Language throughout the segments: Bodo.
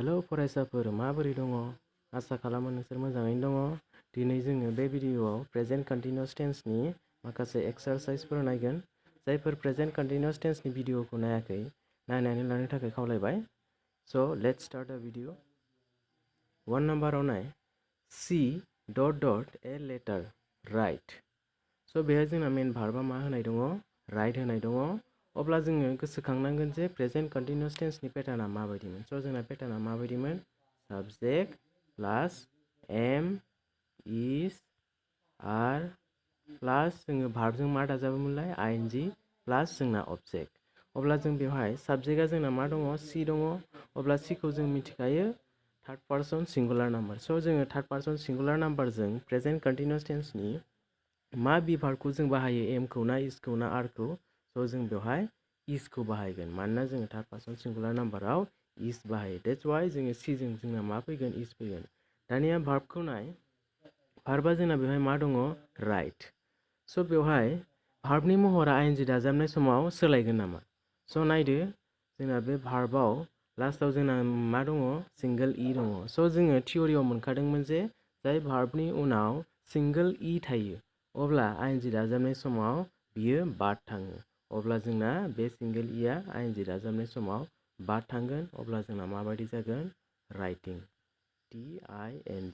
हेलो फरायसाफोर माबोरै दङ आसा खालामो नोंसोर मोजाङैनो दङ। दिनै जोङो बे भिडिअआव प्रेजेन्ट कन्टिनिउस टेन्सनि माखासे एक्सारसाइजफोर नायगोन। जायफोर प्रेजेन्ट कन्टिनिउस टेन्सनि भिडिअखौ नायाखै नायनानै लानो थाखाय खावलायबाय। स' लेट्स स्टार्ट द भिडिअ। 1 नाम्बाराव नाय सी डट डट ए लेटार राइट। स' बेहाय जोंना मेन भार्बा मा होनाय दङ राइट होनाय दङ। अब्ला जोङो गोसोखांनांगोन जे प्रेजेन्ट कन्टिनिउस टेन्सनि पेटार्ना माबायदिमोन। स' जोंना पेटार्ना माबायदिमोन साबजेक्ट प्लास एम इज आर प्लास जोङो भार्बजों मा दाजाबोमोनलाय आइएनजि प्लास जोंना अबजेक्ट। अब्ला जों बेवहाय साबजेक्टआ जोंना मा दङ सी दङ। अब्ला सीखौ जों मिथिखायो थार्ड पार्सन सिंगुलार नाम्बार। स' जोङो थार्ड पार्सन सिंगुलार नाम्बारजों प्रेजेन्ट कन्टिनिउस टेन्सनि मा बिभार्बखौ जों बाहायो एमखौ ना इजखौ ना आरखौ। स' जों बेवहाय इजखौ बाहायगोन मानोना जोङो थार्ड पार्सन सिंगुलार नाम्बाराव इज बाहायो। देट्स वाइ जोङो सीजों जोंना मा फैगोन इज फैगोन। दानिया भार्बखौ नाय भार्बा जोंना बेवहाय मा दङ राइट। स' बेवहाय भार्बनि महरा आइएनजि दाजाबनाय समाव सोलायगोन नामा। स' नायदो जोंना बे भार्बआव लास्टआव जोंना मा दङ सिंगोल इ दङ। स' जोङो थियरियाव मोनखादोंमोन जे जाय भार्बनि उनाव सिंगोल इ थायो अब्ला आइएनजि दाजाबनाय समाव बियो बाद थाङो। अब्ला जोंना बे सिंगोल इया आइएनजि दाजाबनाय समाव बाद थांगोन। अब्ला जोंना माबायदि जागोन राइटिं TING।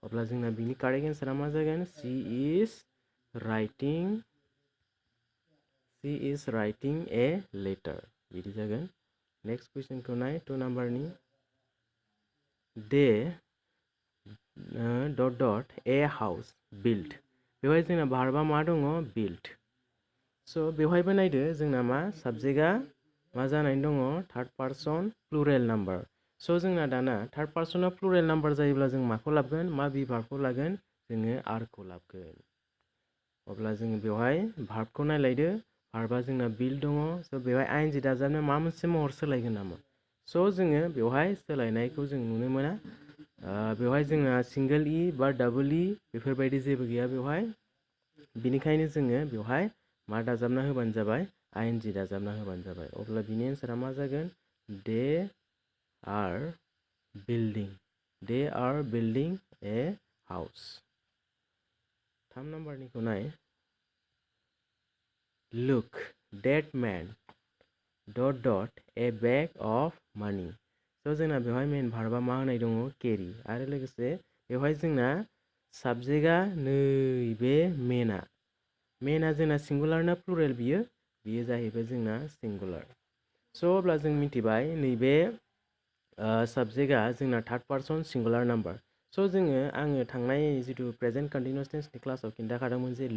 अब्ला जोंना बिनि कारेक्ट एन्सारा मा जागोन she is writing a letter बिदि जागोन। नेक्स्ट कुइसनखौ नाय 2 नाम्बारनि they dot dot a house build. बेवहाय जोंना भार्बा मा दङ बिल्ड। स' बेवहायबो नायदो जोंना मा साबजेक्टआ मा जानानै दङ थार्ड पार्सन प्लुरेल नाम्बार। स' जोंना दाना थार्ड पार्सनाव प्लुरेल नाम्बार जायोब्ला जों माखौ लाबगोन मा बिभार्बखौ लागोन जोङो आरखौ लाबगोन। अब्ला जोङो बेवहाय भार्बखौ नायलायदो भार्बा जोंना बिल्ड दङ। स' बेवहाय आइएनजि दाजाबनायाव माबा मोनसे महर सोलायगोन नामा। स' जोङो बेवहाय सोलायनायखौ जों नुनो मोना। बेवहाय जोंना सिंगोल इ बा डाबल इ बेफोरबायदि जेबो गैया बेवहाय। बिनिखायनो जोङो बेवहाय मा दाजाबना होबानो जाबाय आइएनजि दाजाबना होबानो जाबाय। अब्ला बिनि एन्सारा मा जागोन they are building a house. 3 नाम्बारनिखौ नाय look that man dot dot a bag of money. स' जोंना बेवहाय मेन भार्बा मा होनाय दङ केरि आरो लोगोसे बेवहाय जोंना साबजेक्टआ नैबे मेना जोंना सिंगुलार ना प्लुरेल बियो जाहैबाय जोंना सिंगुलार। स' अब्ला जों मिथिबाय नैबे साबजेक्टआ जोंना थार्ड पार्सन सिंगुलार नाम्बार। स' आङो थांनाय जिथु प्रेजेन्ट कन्टिनिउस टेन्सनि क्लासाव खिन्थाखादोंमोन जे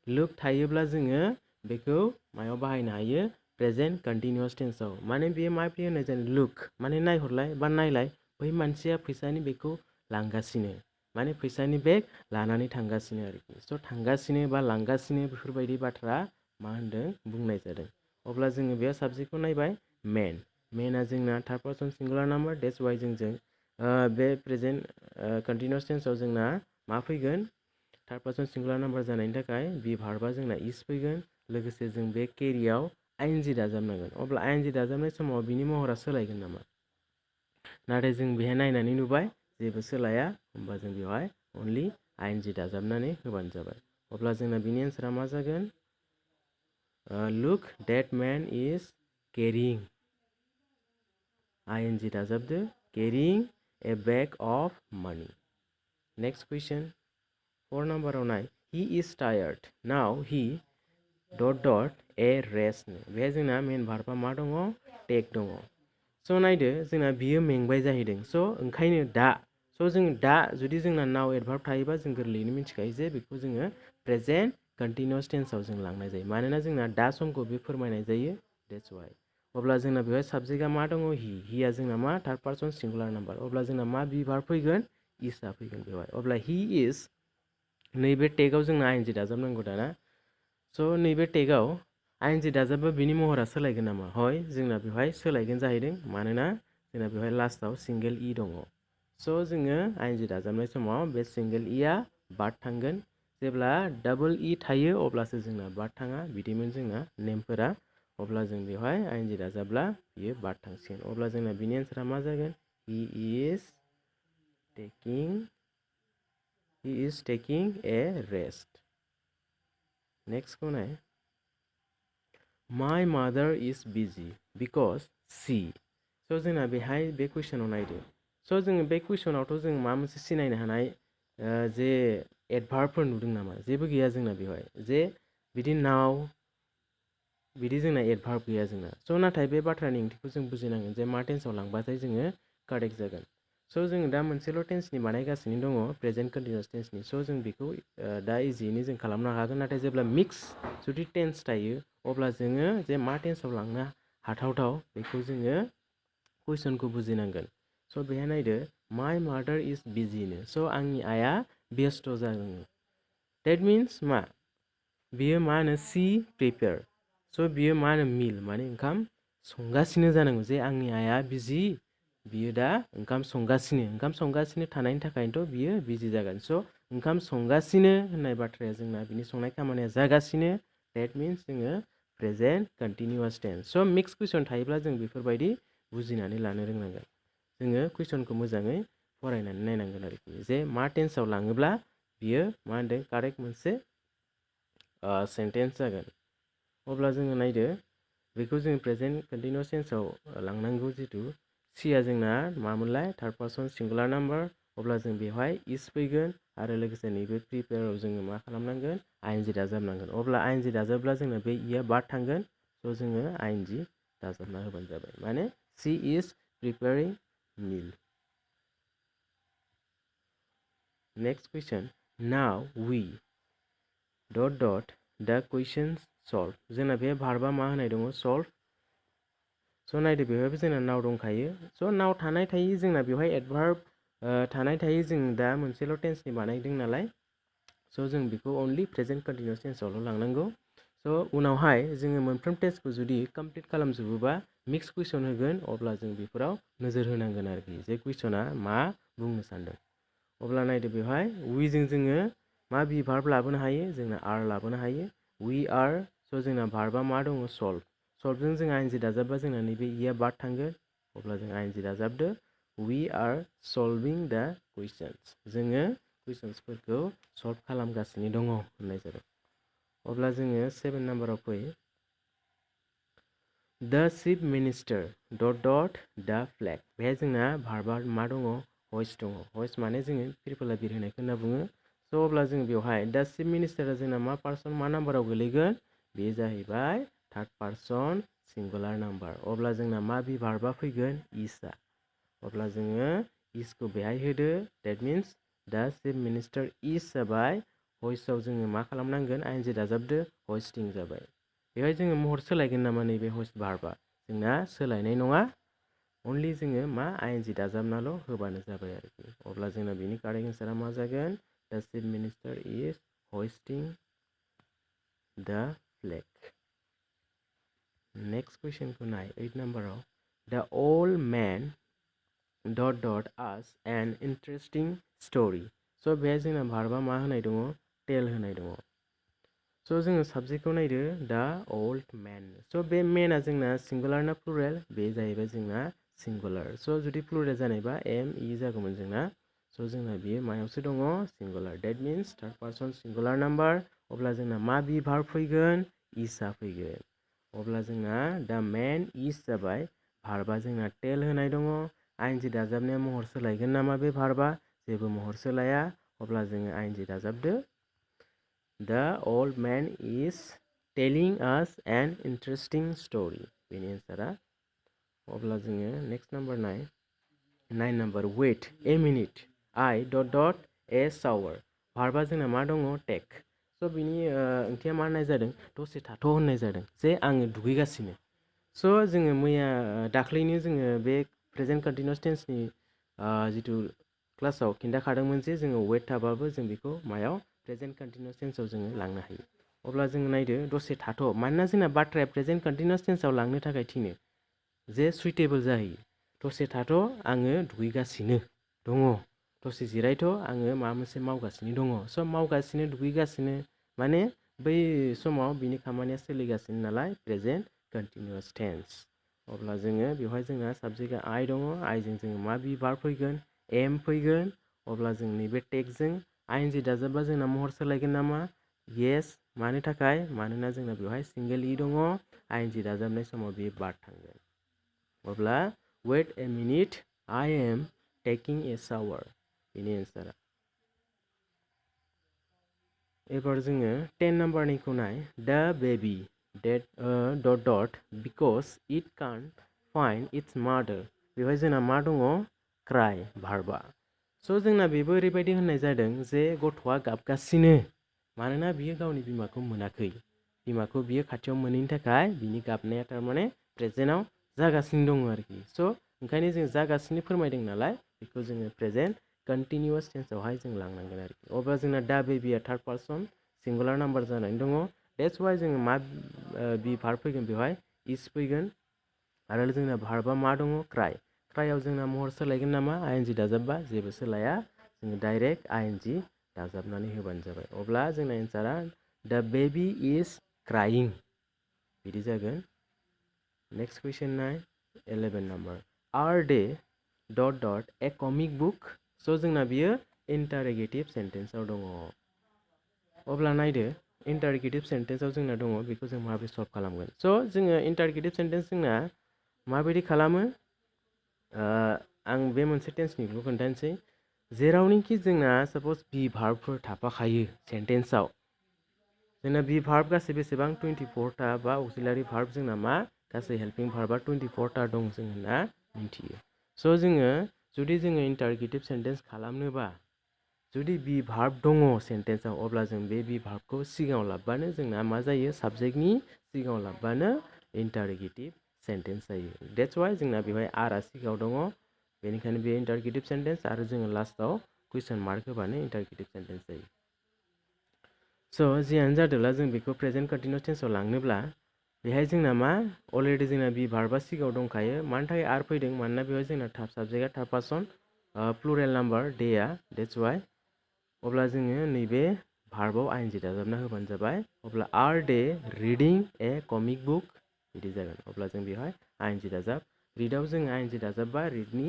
लुक थायोब्ला जोङो बेखौ मायाव बाहायनो हायो प्रेजेन्ट कन्टिनिउस टेन्सआव। माने बेयो माबोरै होननाय जायो लुक माने नायहरलाय बा नायलाय बै मानसिया फैसानि बेगखौ लांगासिनो माने फैसानि बेग लानानै थांगासिनो आरोखि। स' थांगासिनो बा लांगासिनो बेफोरबायदि बाथ्रा मा होनदों बुंनाय जादों। अब्ला जोङो बेयाव साबजेक्टखौ नायबाय मेना जोंना third person singular number. That's why जों बे प्रेजेन्ट कन्टिनिउस टेन्सआव जोंना मा फैगोन थार्ड पार्सन सिंगुलार नाम्बार जानायनि थाखाय बि भार्बा जोंना इज फैगोन। लोगोसे जों बे केरियाव आइएनजि दाजाबनांगोन। अब्ला आइएनजि दाजाबनाय समाव बिनि महरा सोलायगोन नामा। नाथाय जों बेहाय नायनानै नुबाय जेबो सोलाया। होमबा जों बेवहाय अनलि आइएनजि दाजाबनानै होबानो जाबाय। अब्ला जोंना बिनि एन्सारा मा जागोन look that man is carrying I N G दाजाबदो carrying a bag of money. Next question 4 नाम्बाराव नाय he is tired now he dot dot a rest. बेहाय जोंना मेन भार्बा मा दङ टेक दङ। स' नायदो जोंना बियो मेंबाय जाहैदों। स' ओंखायनो जों दा जुदि जोंना नाउ एडभार्ब थायोबा जों गोरलैयैनो मिथिखायो जे बेखौ जोङो प्रेजेन्ट कन्टिनिउस टेन्सआव जों लांनाय जायो मानोना जोंना दा समखौ बे फोरमायनाय जायो। That's why. अब्ला जोंना बेवहाय साबजेक्टआ मा दङ हिया जोंना मा थार्ड पार्सन सिंगुलार नाम्बार। अब्ला जोंना मा बिभार्ब फैगोन इजआ फैगोन बेवहाय। अब्ला ही इज नैबे टेगआव जोंना आइएनजि दाजाबनांगौ दाना। स' नैबे टेगआव आइएनजि दाजाबा बिनि महरा सोलायगोन नामा हय जोंना बेवहाय सोलायगोन जाहैदों मानोना जोंना बेवहाय लास्टआव सिंगोल इ दङ। स' जोङो आइएनजि दाजाबनाय समाव बे सिंगोल इया बाद थांगोन। जेब्ला डाबल इ थायो अब्लासो जोंना बाद थाङा बिदिमोन जोंना नेमफोरा। अब्ला जों बेवहाय आइएनजि दाजाब्ला बियो बाद थांसिगोन। अब्ला जोंना बिनि एन्सारा मा जागोन he is taking a rest. Next को नाय My mother is busy because she. So जोंना बेहाय बे कुइसनाव नायदो. So जोङो बे कुइसनावथ' जों माबा मोनसे सिनायनो हानाय जे एडभार्बफोर नुदों नामा? जेबो गैया जोंना बेवहाय. जे बिदि नाव बिदि जोंना एडभार्ब गैया जोंना. So नाथाय बे बाथ्रानि ओंथिखौ जों बुजिनांगोन जे मा टेन्सआव लांबाथाय जोङो कारेक्ट जागोन. So जोङो दा मोनसेल' टेन्सनि बानायगासिनो दङ प्रेजेन्ट कन्टिनिउअस टेन्सनि. So जों बेखौ दा इजियैनो जों खालामनो हागोन. नाथाय जेब्ला मिक्स जुदि टेन्स थायो अब्ला जोङो जे मा टेन्सआव लांनो हाथावथाव बेखौ जोङो कुइसनखौ बुजिनांगोन. So बेहाय नायदो माय मादार इज बिजिनो. So आंनि आइया बेस्थ' जादों. That means मा? बियो मा होनो सी प्रिपेयार. So बियो मा होनो मिल माने ओंखाम संगासिनो जानांगौ. जे आंनि आइया बिजि बियो दा ओंखाम संगासिनो थानायनि थाखायनोथ' बियो बिजि जागोन. So ओंखाम संगासिनो होननाय बाथ्राया जोंना बिनि संनाय खामानिया जागासिनो. That means जोङो प्रेजेन्ट कन्टिनिउअस टेन्स. So मिक्स कुइसन थायोब्ला जों बेफोरबायदि बुजिनानै लानो रोंनांगोन. जोङो कुइसनखौ मोजाङै फरायनानै नायनांगोन आरोखि जे मा टेन्सआव लाङोब्ला बियो मा होनदों कारेक्ट मोनसे सेन्टेन्स जागोन. अब्ला जोङो नायदो बेखौ जों प्रेजेन्ट कन्टिनिउअस टेन्सआव लांनांगौ. जितु सिया जोंना मामोनलाय थार्ड पार्सन सिंगुलार नाम्बार. अब्ला जों बेवहाय इस फैगोन आरो लोगोसे नैबे प्रिपेयाराव जोङो मा खालामनांगोन आइएनजि दाजाबनांगोन. अब्ला आइएनजि दाजाब्ला जोंना बे इया बाद थांगोन. स' जोङो आइएनजि दाजाबना होबानो जाबाय. माने she is preparing meal. Next question now we the questions solve. जोंना बे भार्बा मा होनाय दङ सल्भ. स' नायदो बेवहायबो जोंना नाव दंखायो. स' नाव थानाय थायो जोंना बेवहाय एडभार्ब थानाय थायो. जों दा मोनसेल' टेन्सनि बानायदों नालाय. स' जों बेखौ अनलि प्रेजेन्ट कन्टिनिउअस टेन्सआवल' लांनांगौ. स' उनावहाय जोङो मोनफ्रोम टेन्सखौ जुदि कमप्लिट खालामजोबोबा मिक्स कुइसन होगोन. अब्ला जों बेफोराव नोजोर होनांगोन आरोखि जे कुइसना मा बुंनो सानदों. अब्ला नायदो बेवहाय वीजों जोङो मा बि भार्ब लाबोनो हायो जोंना आर लाबोनो हायो. वी आर. स' जोंना भार्बा मा दङ सल्भ. सल्भजों जों आइएनजि दाजाबबा जोंना नैबे इया बाद थांगोन. अब्ला जों आइएनजि दाजाबदो वी आर सल्भिं द कुइसन्स. जोङो कुइसन्सफोरखौ सल्भ खालामगासिनो दङ होननाय जादों. अब्ला जोङो 7 नाम्बाराव फै. द चिफ मिनिस्टार द फ्लेग. बेहाय जोंना भार्बा मा दङ हइस्ट दङ. हइस्ट माने जोङो फिरफिला बिरहोनायखौ होनना बुङो. स' अब्ला जों बेवहाय द चिफ मिनिस्टारा जोंना मा पार्सन मा नाम्बाराव गोलैगोन बे जाहैबाय थार्ड पार्सन सिंगुलार नाम्बार. अब्ला जोंना मा बि भार्बा फैगोन इजआ. अब्ला जोङो इजखौ बेहाय होदो. That means the chief minister is जाबाय. हइस्टआव जोङो मा खालामनांगोन आइएनजि दाजाबदो हइस्टिं जाबाय. बेवहाय जोङो महर सोलायगोन नामा नैबे हइस्ट भार्बा जोंना सोलायनाय नङा. अनलि जोङो मा आइएनजि दाजाबनाल' होबानो जाबाय आरोखि. अब्ला जोंना बेनि कारेक्ट एन्सारा मा जागोन द चिफ मिनिस्टार इज हइस्टिं द फ्लेग. नेक्स्ट कुइसनखौ नाय 8 नाम्बाराव. द ओल्ड मैन आस एन इन्टारेस्टिं स्टोरी. स' बेहाय जोंना भार्बा मा होनाय दङ टेल होनाय दङ. स' जोङो साबजेक्टखौ नायदो द ओल्ड मैन. स' बे मेना जोंना सिंगुलार ना प्लुरेल बे जाहैबाय जोंना सिंगुलार. स' जुदि प्लुरेल जानायबा एम इ जागौमोन जोंना. स' जोंना बेयो मायावसो दङ singular. That means third person singular number. अब्ला जोंना मा बि भार्ब फैगोन इजआ फैगोन. अब्ला जोंना द मैन इज जाबाय. भार्बा जोंना टेल होनाय दङ. आइएनजि दाजाबनाया महर सोलायगोन नामा बे भार्बा जेबो महर सोलाया. अब्ला जोङो आइएनजि दाजाबदो. द ओल्ड मैन इज टेलिं आस एन इन्टारेस्टिं स्टोरी. बेनि एन्सारा. अब्ला जोङो next number 9 number wait a minute I a shower. भार्बा जोंना मा दङ टेक. स' बिनि ओंथिया मा होननाय जादों दसे थाथ' होननाय जादों जे आङो दुगैगासिनो. स' जोङो मैया दाख्लैनो जोङो बे प्रेजेन्ट कन्टिनिउअस टेन्सनि जिथु क्लासाव खिन्थाखादोंमोन जे जोङो वेट थाबाबो जों बेखौ मायाव प्रेजेन्ट कन्टिनिउअस टेन्सआव जोङो लांनो हायो. अब्ला जोङो नायदो दसे थाथ'. मानोना जोंना बाथ्राया प्रेजेन्ट कन्टिनिउअस टेन्सआव लांनो थाखाय थिनो जे सुइटेबल जाहैयो. दसे थाथ' आङो दुगैगासिनो दङ. दसे जिरायथ' आङो माबा मोनसे मावगासिनो दङ. स' मावगासिनो दुगैगासिनो माने बै समाव बिनि खामानिया सोलिगासिनो नालाय प्रेजेन्ट कन्टिनिउअस टेन्स. अब्ला जोङो बेवहाय जोंना साबजेक्टआ I दङ आइजों जोङो मा बि भार्ब फैगोन एम फैगोन अब्ला जों नैबे टेगजों ING दाजाबबा जोंना महर सोलायगोन नामा येस मानि थाखाय मानोना जोंना बेवहाय सिंगल इ दङ ING दाजाबनाय समाव बे बार्ब थांगोन अब्ला wait a minute I am taking a shower बेनि एन्सारा एबार जोङो 10 नाम्बारनिखौ नाय the baby that dot dot because it can't find its mother बेवहाय जोंना मा दङ cry भार्बा स' जोंना बेबो ओरैबायदि होननाय जादों जे गथ'आ गाबगासिनो मानोना बियो गावनि बिमाखौ मोनाखै बिमाखौ बियो खाथियाव मोनैनि थाखाय बिनि गाबनाया थारमाने प्रेजेन्टआव जागासिनो दङ आरोखि स' ओंखायनो जों जागासिनो फोरमायदों नालाय बेखौ जोङो प्रेजेन्ट कन्टिनिउअस टेन्सआवहाय जों लांनांगोन आरोखि अब्ला जोंना दा बेबिया थार्ड पार्सन सिंगुलार नाम्बार जानानै दङ देट्स वाइ जोङो मा बि भार्ब फैगोन बेवहाय इस फैगोन आरो जोंना भार्बा मा दङ क्राइ क्राइआव जोंना महर सोलायगोन नामा ING दाजाबबा जेबो सोलाया जोङो डाइरेक्ट ING दाजाबनानै होबानो जाबाय अब्ला जोंना एन्सारा द बेबी इज क्राइं बिदि जागोन नेक्स्ट कुइसन नाय 11 number are they dot dot a comic book स' जोंना बियो इन्टारोगेटिभ सेन्टेन्सआव दङ अब्ला नायदो इन्टारोगेटिभ सेन्टेन्सआव जोंना दङ बेखौ जों माबोरै सल्भ खालामगोन स' जोङो इन्टारोगेटिभ सेन्टेन्स जोंना माबायदि खालामो आं बे मोनसे टेन्सनिखौ खोन्थानोसै जेरावनोखि जोंना साप'ज बि भार्बफोर थाफाखायो सेन्टेन्सआव जोंना बि भार्ब गासै बेसेबां 24टा बा अक्सिलारि भार्ब जोंना मा गासै हेल्पिं भार्बा 24टा दं जों होनना मिन्थियो स' जोङो जुदि जोङो इन्टारोगेटिभ सेन्टेन्स खालामनोबा जुदि बि भार्ब दङ सेन्टेन्सआव अब्ला जों बे बि भार्बखौ सिगाङाव लाबबानो जोंना मा जायो साबजेक्टनि सिगाङाव लाबबानो इन्टारोगेटिभ सेन्टेन्स जायो देट्स वाइ जोंना बेवहाय आरआ सिगाङाव दङ बेनिखायनो बे इन्टारोगेटिभ सेन्टेन्स आरो जोङो लास्टआव कुइसन मार्क होबानो इन्टारोगेटिभ सेन्टेन्स जायो स' जियानो जादोंला जों बेखौ प्रेजेन्ट कन्टिनिउअस टेन्सआव लांनोब्ला बेहाय जोंना मा अलरेडि जोंना बि भार्बा सिगाङाव दंखायो मानि थाखाय आर फैदों मानोना बेवहाय जोंना साबजेक्टआ थार्ड पार्सन प्लुरेल नाम्बार डेआ देट्स वाइ अब्ला जोङो नैबे भार्बआव ING दाजाबना होबानो जाबाय अब्ला are they reading A comic book बिदि जागोन अब्ला जों बेवहाय ING दाजाब रिडआव जोङो ING दाजाबबा रिडनि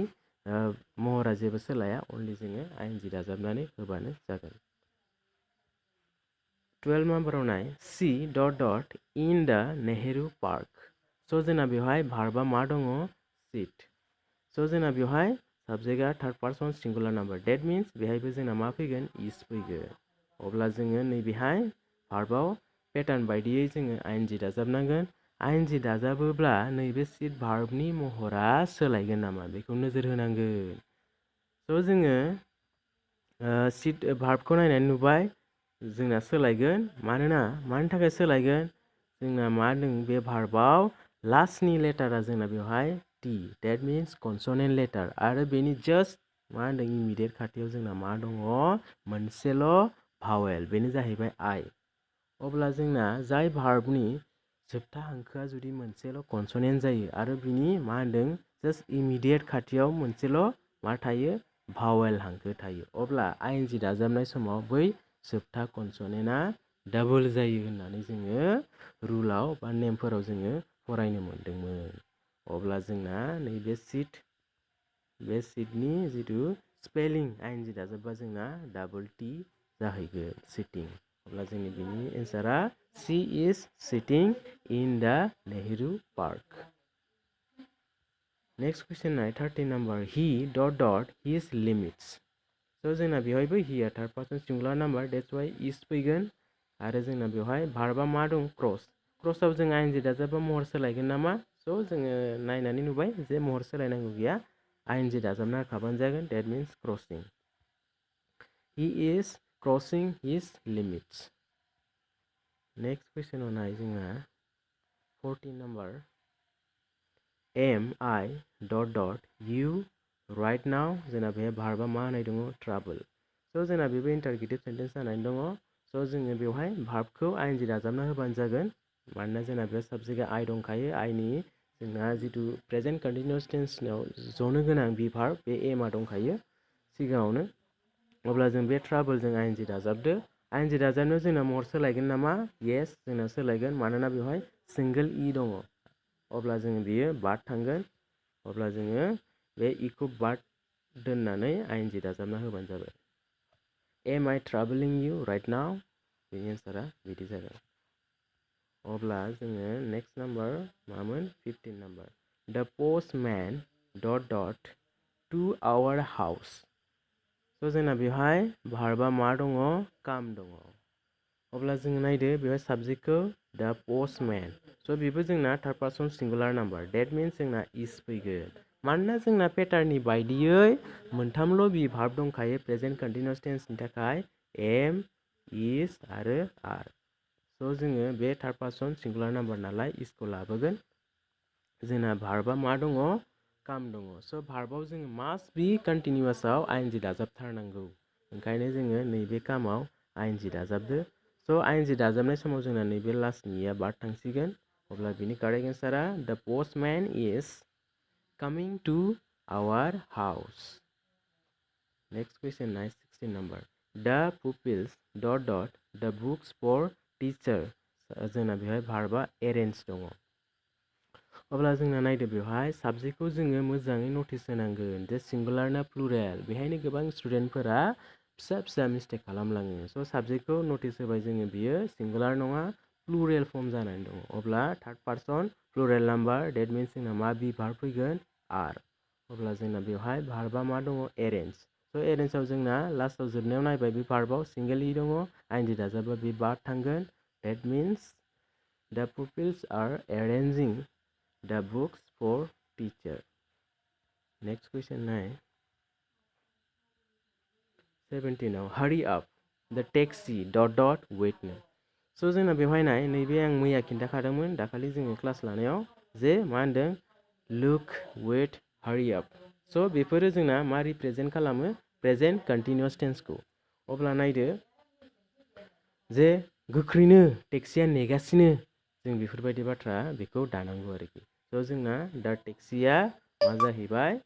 महरा जेबो सोलाया अनलि जोङो ING दाजाबनानै होबानो जागोन 12 नाम्बाराव नाय C dot dot in the Nehru park स' जोंना बेवहाय भार्बा मा दङ सिट स' जोंना बेवहाय साबजेक्टआ third person singular number that means बेहायबो जोंना मा फैगोन इस फैगोन अब्ला जोङो नैबेहाय भार्बआव पेटार्न बायदियै जोङो ING दाजाबनांगोन ING दाजाबोब्ला नैबे सिट भार्बनि महरा सोलायगोन नामा बेखौ नोजोर होनांगोन स' जोङो सिट भार्बखौ नायनानै नुबाय जोंना सोलायगोन मानोना मानि थाखाय सोलायगोन जोंना मा होनदों बे भार्बआव लास्टनि लेटारा जोंना बेवहाय टी डेट मिन्स कनसनेन्ट लेटार आरो बेनि जास्ट मा होनदों इमिडियेट खाथियाव जोंना मा दङ मोनसेल' भावेल बेनो जाहैबाय I अब्ला जोंना जाय भार्बनि जोबथा हांखोआ जुदि मोनसेल' कनसनेन्ट जायो आरो बिनि मा होनदों जास्ट इमिडियेट खाथियाव मोनसेल' मा थायो भावेल हांखो थायो अब्ला ING दाजाबनाय समाव बै जोबथा कनसनेन्टआ डाबल जायो होननानै जोङो रुलाव बा नेमफोराव जोङो फरायनो मोन्दोंमोन अब्ला जोंना नैबे बे सिटनि जिथु स्पेलिं ING दाजाबबा जोंना डाबल टी जाहैगोन सिटिं अब्ला जोंनि बिनि एन्सारा C is sitting in the Nehru park next question नाय 13 number he dot dot his limits स' जोंना बेवहायबो हिया third person singular number that's why is फैगोन आरो जोंना बेवहाय भार्बा मा दं क्रसआव जों ING दाजाबबा महर सोलायगोन नामा स' जोङो नायनानै नुबाय जे महर सोलायनांगौ गैया ING दाजाबना होखाबानो जागोन that means crossing he is crossing his limits next कुइसनाव नाय जोंहा 14 number am I dot dot you right now जोंना बेहाय भार्बा मा होनाय दङ ट्राभेल स' जोंना बेबो इन्टारोगेटिभ सेन्टेन्स जानानै दङ स' जोङो बेवहाय भार्बखौ ING दाजाबना होबानो जागोन मानोना जोंना बेयाव साबजेक्टआ I दंखायो आइनि जोंना जिथु प्रेजेन्ट कन्टिनिउअस टेन्सआव जनो गोनां बि भार्ब बे एमआ दंखायो सिगाङावनो अब्ला जों बे ट्राभेलजों ING दाजाबदो ING दाजाबनायाव जोंना महर सोलायगोन नामा येस जोंना सोलायगोन मानोना बेवहाय सिंगल इ दङ अब्ला जोङो बेयो बार्ड थांगोन अब्ला जोङो बे इखौ बार्ड दोननानै आइएनजि दाजाबना होबानो जाबाय am I travelling you right now बेनि एन्सारा बिदि जागोन अब्ला जोङो नेक्स्ट नाम्बार मामोन 15 नाम्बार द पोस्टमेन ... टु आवर हाउस स' जोंना बेवहाय भार्बा मा दङ काम दङ अब्ला जोङो नायदो बेवहाय साबजेक्टखौ द पोस्टमेन स' बेबो जोंना third person singular number that means जोंना इस फैगोन मानोना जोंना पेटार्ननि बायदियै मोनथामल' बि भार्ब दंखायो प्रेजेन्ट कन्टिनिउअस टेन्सनि थाखाय एम इस आरो आर स' जोङो बे थार्ड पार्सन सिंगुलार नाम्बार नालाय इसखौ लाबोगोन जोंना भार्बा मा दङ काम दङ स' भार्बआव जोङो मास्ट बि कन्टिनिउआसआव आइएनजि दाजाबथारनांगौ ओंखायनो जोङो नैबे कामाव आइएनजि दाजाबदो स' आइएनजि दाजाबनाय समाव जोंना नैबे लास्टनिया बार्ड थांसिगोन अब्ला बिनि कारेक्ट एन्सारा the postman is coming to our house next question 16 number the pupils ... the books four teacher जोंना बेवहाय भार्बा एरेन्ज दङ अब्ला जोंना नायदो बेवहाय साबजेक्टखौ जोङो मोजाङै नटिस होनांगोन जे सिंगुलार ना प्लुरेल बेहायनो गोबां स्टुडेन्टफोरा फिसा फिसा मिस्टेक खालामलाङो स' साबजेक्टखौ नटिस होबाय जोङो बियो सिंगुलार नङा प्लुरेल फर्म जानानै दङ अब्ला third person plural number that means जोंना मा बि भार्ब फैगोन आर अब्ला जोंना बेवहाय भार्बा मा दङ एरेन्ज स' एरेन्जआव जोंना लास्टआव जोबनायाव नायबाय बे भार्बआव सिंगेल इ दङ आइएनजि दाजाबा बे बार्ब थांगोन that means the pupils are arranging the books for teacher next question 9 17 now hurry up the taxi ... wait now स' जोंना बेवहाय नाय नैबे आं मैया खिन्थाखादोंमोन दाखालि जोङो क्लास लानायाव जे मा होनदों look wait hurry up स' बेफोरो जोंना मा रिप्रेजेन्ट खालामो प्रेजेन्ट कन्टिनिउअस टेन्सखौ अब्ला नायदो जे गोख्रैनो टेक्सिया नेगासिनो जों बेफोरबायदि बाथ्रा बेखौ दानांगौ आरोखि स' जोंना दा टेक्सिया मा जाहैबाय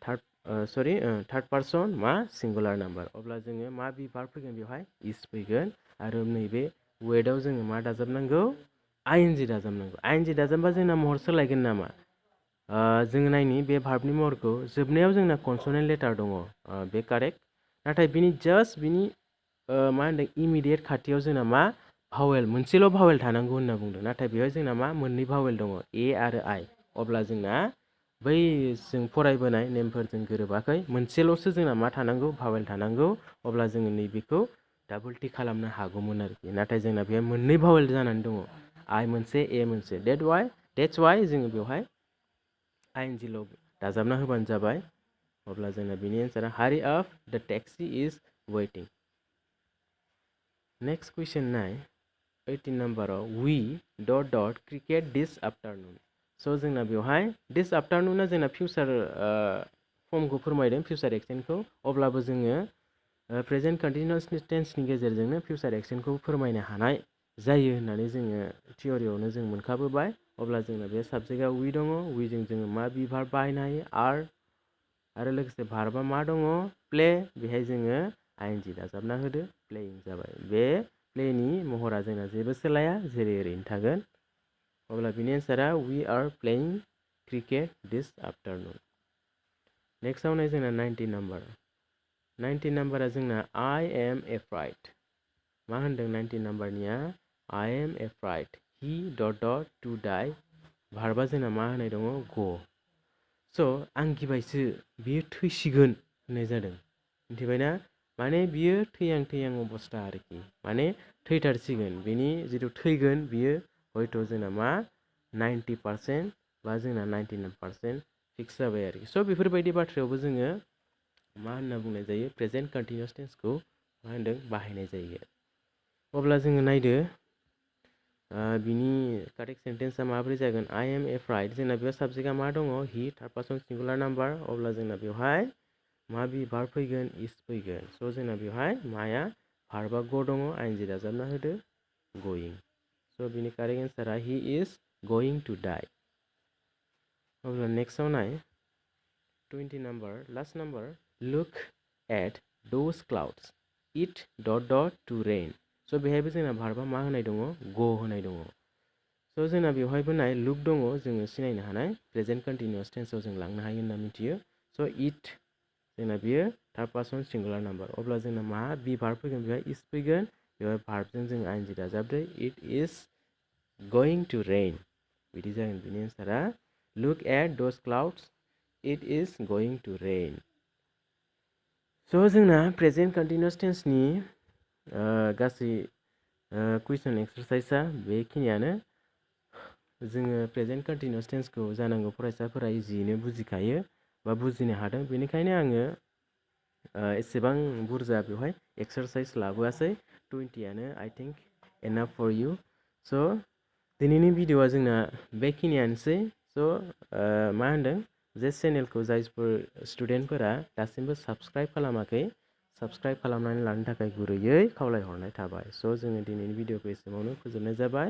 थार्ड पार्सन मा सिंगुलार नाम्बार अब्ला जोङो मा बि भार्ब फैगोन बेवहाय इस फैगोन आरो नैबे वेटआव जोङो मा दाजाबनांगौ आइएनजि दाजाबनांगौ आइएनजि दाजाबबा जोंना महर सोलायगोन नामा जोङो नायनि बे भार्बनि महरखौ जोबनायाव जोंना कनसनेन्ट लेटार दङ बे कारेक्ट नाथाय बिनि जास्ट बिनि मा होनदों इमिडियेट खाथियाव जोंना मा भावेल मोनसेल' भावेल थानांगौ होनना बुंदों नाथाय बेवहाय जोंना मा मोननै भावेल दङ ए आरो आइ अब्ला जोंना बै जों फरायबोनाय नेमफोरजों गोरोबाखै मोनसेल'सो जोंना मा थानांगौ भावेल थानांगौ अब्ला जोङो नैबेखौ डाबल टिक खालामनो हागौमोन आरोखि नाथाय जोंना बेहाय मोननै भावेल जानानै दङ आइ मोनसे ए मोनसे देट्स वाइ जोङो बेवहाय आइएनजिल' दाजाबना होबानो जाबाय अब्ला जोंना बिनि एन्सारा हारि आप द टेक्सि इज वेटिं नेक्स्ट कुइसन 9 18 नाम्बाराव वी ... क्रिकेट दिस आफ्टारनुन स' जोंना बेवहाय दिस आफ्टारनुना जोंना फिउचार फर्मखौ फोरमायदों फिउचार एक्सटेन्सखौ अब्लाबो जोङो प्रेजेन्ट कन्टिनिउअस टेन्सनि गेजेरजोंनो फिउचार एक्सटेन्सखौ फोरमायनो हानाय जायो होननानै जोङो थियरियावनो जों मोनखाबोबाय अब्ला जोंना बे साबजेक्टआ वी दङ वीजों जोङो मा बि भार्ब बाहायनो हायो आरो लोगोसे भार्बा मा दङ प्ले बेहाय जोङो आइएनजि दाजाबना होदो प्लेयिं जाबाय बे प्लेनि महरा जोंना जेबो सोलाया जेरै ओरैनो थागोन अब्ला बिनि एन्सारा we are playing cricket this afternoon नेक्स्टआव नाय जोंना 19 नाम्बारा जोंना आई एम एफ्राइड मा होनदों 19 नाम्बारनिया आई एम एफ्राइड ही ... टु डाइ भार्बा जोंना मा होनाय दङ ग स' आं गिबायसो बियो थैसिगोन होननाय जादों मिथिबायना माने बियो थैहां अबस्था आरोखि माने थैथारसिगोन बिनि जिथु थैगोन बियो हयथ' जोंना मा 90% बा जोंना 99% फिक्स जाबाय आरोखि स' बेफोरबायदि बाथ्रायावबो जोङो मा होनना बुंनाय जायो प्रेजेन्ट कन्टिनिउअस टेन्सखौ मा होनदों बाहायनाय जायो अब्ला जोङो नायदो बिनि कारेक्ट सेन्टेन्सआ माबोरै जागोन आई एम एफ्राइड जोंना बेयाव साबजेक्टआ मा दङ हि थार्ड पार्सन सिंगुलार नाम्बार अब्ला जोंना बेवहाय मा बि भार्ब फैगोन इस फैगोन स' जोंना बेवहाय माया भार्बा ग दङ आइएनजि दाजाबना होदो गयिं स' बिनि कारेक्ट एन्सारा हि इज गयिं टु डाइ अब्ला नेक्स्टआव नाय 20 number last number look at those clouds it ... to rain स' बेहायबो जोंना भार्बा मा होनाय दङ ग होनाय दङ स' जोंना बेवहायबो नाय लुक दङ जोङो सिनायनो हानाय प्रेजेन्ट कन्टिनिउआस टेन्सआव जों लांनो हायो होनना मिथियो। स' इट जोंना बियो थार्ड पार्सन सिंगुलार नाम्बार। अब्ला जोंना मा बि भार्ब फैगोन, बेवहाय इज फैगोन, बेवहाय भार्बजों जों आइएनजि दाजाबदो it is going to rain बिदि जागोन बिनि एन्सारा। Look at those clouds it is going to rain. स' जोंना प्रेजेन्ट कन्टिनिउआस टेन्सनि गासै कुइसन एक्सारसाइजआ बेखिनियानो। जोङो प्रेजेन्ट कन्टिनिउआस टेन्सखौ जानांगौ फरायसाफोरा इजियैनो बुजिखायो बा बुजिनो हादों, बेनिखायनो आङो एसेबां बुरजा बेवहाय एक्सारसाइज लाबोआसै। 20आनो I think enough for you. स' दिनैनि भिडिअआ जोंना बेखिनियानोसै। स' मा होनदों जे चेनेलखौ जायफोर स्टुडेन्टफोरा दासिमबो साबस्क्राइब खालामाखै, साबस्क्राइब खालामनानै लानो थाखाय गुरैयै खावलायहरनाय थाबाय। स' जोङो दिनैनि भिडिअखौ एसेबांनो फोजोबनाय जाबाय।